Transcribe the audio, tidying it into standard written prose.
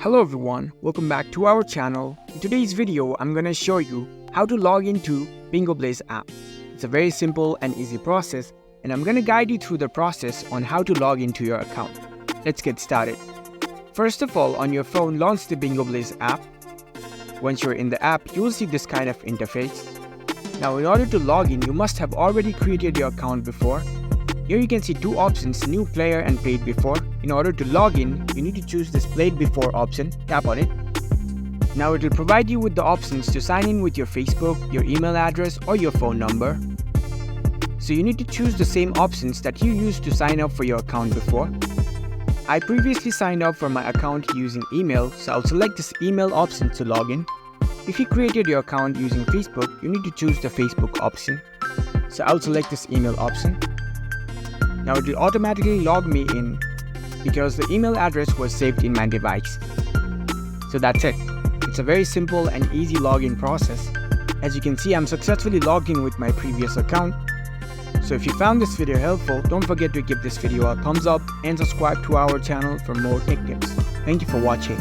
Hello everyone, welcome back to our channel. In today's video, I'm gonna show you how to log into Blitz app. It's a very simple and easy process, and I'm gonna guide you through the process on how to log into your account. Let's get started. First of all, on your phone, launch the Blitz app. Once you're in the app, you will see this kind of interface. Now, in order to log in, you must have already created your account before. Here you can see two options, new player and played before. In order to log in, you need to choose this played before option, tap on it. Now it will provide you with the options to sign in with your Facebook, your email address or your phone number. So you need to choose the same options that you used to sign up for your account before. I previously signed up for my account using email, so I'll select this email option to log in. If you created your account using Facebook, you need to choose the Facebook option. So I'll select this email option. Now it will automatically log me in because the email address was saved in my device. So that's it. It's a very simple and easy login process. As you can see, I'm successfully logged in with my previous account. So if you found this video helpful, don't forget to give this video a thumbs up and subscribe to our channel for more tech tips. Thank you for watching.